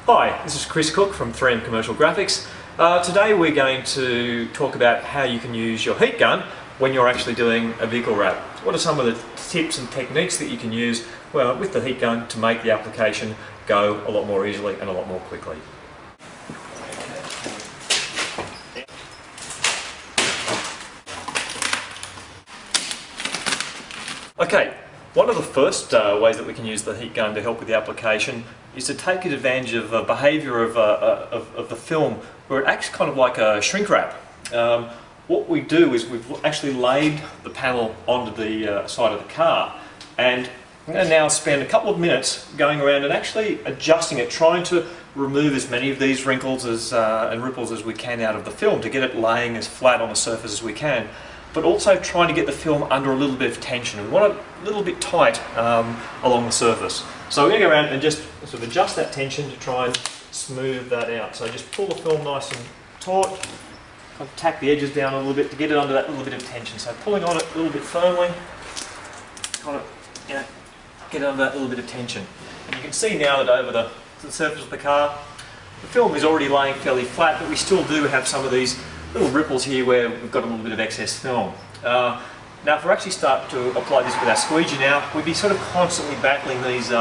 Hi, this is Kris Cookie from 3M Commercial Graphics. Today we're going to talk about how you can use your heat gun when you're actually doing a vehicle wrap. What are some of the tips and techniques that you can use with the heat gun to make the application go a lot more easily and a lot more quickly. Okay, one of the first ways that we can use the heat gun to help with the application is to take advantage of the behaviour of the film, where it acts kind of like a shrink wrap. What we do is we've actually laid the panel onto the side of the car, and I'm going to now spend a couple of minutes going around and actually adjusting it, trying to remove as many of these wrinkles and ripples as we can out of the film to get it laying as flat on the surface as we can, but also trying to get the film under a little bit of tension. We want it a little bit tight along the surface. So we're going to go around and just sort of adjust that tension to try and smooth that out. So just pull the film nice and taut, kind of tack the edges down a little bit to get it under that little bit of tension. So pulling on it a little bit firmly, kind of, get under that little bit of tension. And you can see now that over the surface of the car, the film is already laying fairly flat, but we still do have some of these little ripples here where we've got a little bit of excess film. Now if we actually start to apply this with our squeegee now, we'd be sort of constantly battling these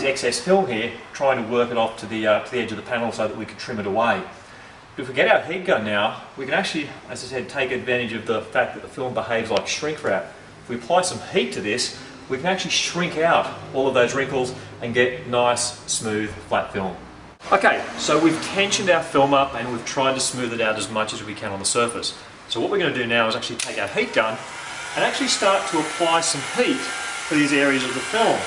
excess film here, trying to work it off to the edge of the panel so that we can trim it away. But if we get our heat gun now, we can actually, as I said, take advantage of the fact that the film behaves like shrink wrap. If we apply some heat to this, we can actually shrink out all of those wrinkles and get nice, smooth, flat film. Okay, so we've tensioned our film up and we've tried to smooth it out as much as we can on the surface. So what we're going to do now is actually take our heat gun and actually start to apply some heat to these areas of the film.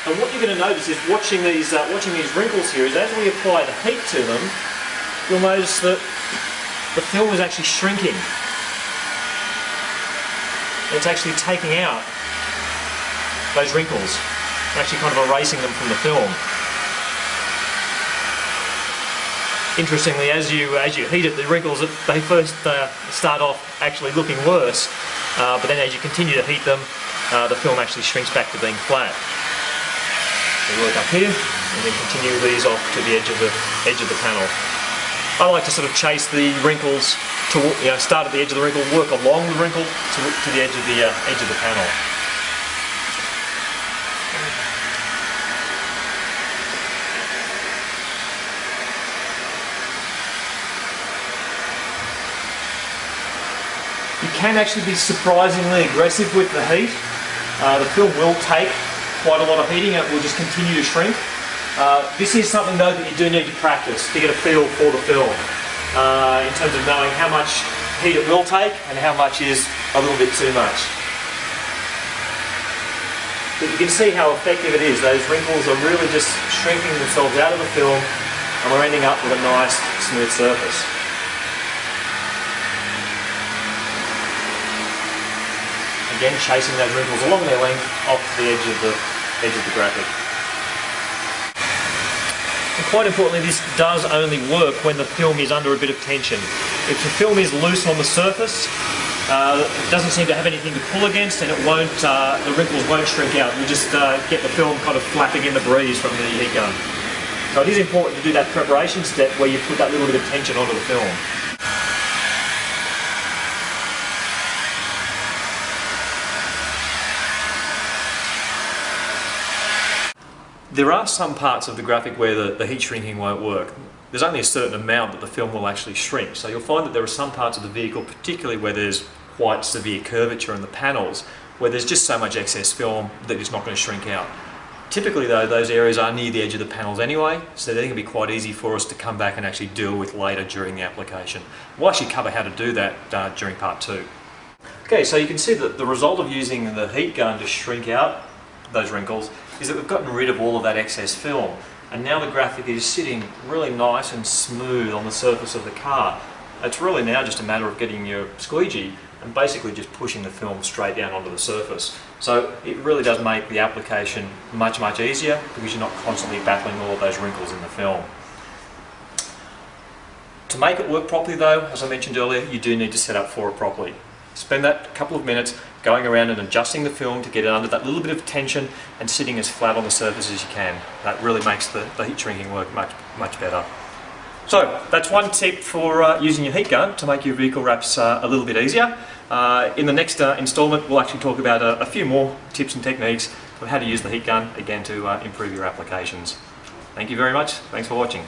And what you're going to notice is watching these wrinkles here is as we apply the heat to them, you'll notice that the film is actually shrinking. It's actually taking out those wrinkles, actually kind of erasing them from the film. Interestingly, as you heat it, the wrinkles, they first start off actually looking worse, but then as you continue to heat them, the film actually shrinks back to being flat. So you work up here, and then continue these off to the edge of the panel. I like to sort of chase the wrinkles, start at the edge of the wrinkle, work along the wrinkle to the edge of the panel. You can actually be surprisingly aggressive with the heat. The film will take quite a lot of heating and it will just continue to shrink. This is something though that you do need to practice to get a feel for the film in terms of knowing how much heat it will take and how much is a little bit too much. But you can see how effective it is. Those wrinkles are really just shrinking themselves out of the film and we're ending up with a nice smooth surface. Again, chasing those wrinkles along their length off to the edge of the graphic. And quite importantly, this does only work when the film is under a bit of tension. If the film is loose on the surface, it doesn't seem to have anything to pull against, and it won't. The wrinkles won't shrink out. You just get the film kind of flapping in the breeze from the heat gun. So it is important to do that preparation step where you put that little bit of tension onto the film. There are some parts of the graphic where the heat shrinking won't work. There's only a certain amount that the film will actually shrink. So you'll find that there are some parts of the vehicle, particularly where there's quite severe curvature in the panels, where there's just so much excess film that it's not going to shrink out. Typically though, those areas are near the edge of the panels anyway, so they're going to be quite easy for us to come back and actually deal with later during the application. We'll actually cover how to do that during part 2. Okay, so you can see that the result of using the heat gun to shrink out those wrinkles is that we've gotten rid of all of that excess film, and now the graphic is sitting really nice and smooth on the surface of the car. It's really now just a matter of getting your squeegee and basically just pushing the film straight down onto the surface. So it really does make the application much easier because you're not constantly battling all of those wrinkles in the film. To make it work properly though, as I mentioned earlier, you do need to set up for it properly. Spend that couple of minutes going around and adjusting the film to get it under that little bit of tension and sitting as flat on the surface as you can. That really makes the heat shrinking work much better. So that's one tip for using your heat gun to make your vehicle wraps a little bit easier. In the next instalment we'll actually talk about a few more tips and techniques of how to use the heat gun, again, to improve your applications. Thank you very much. Thanks for watching.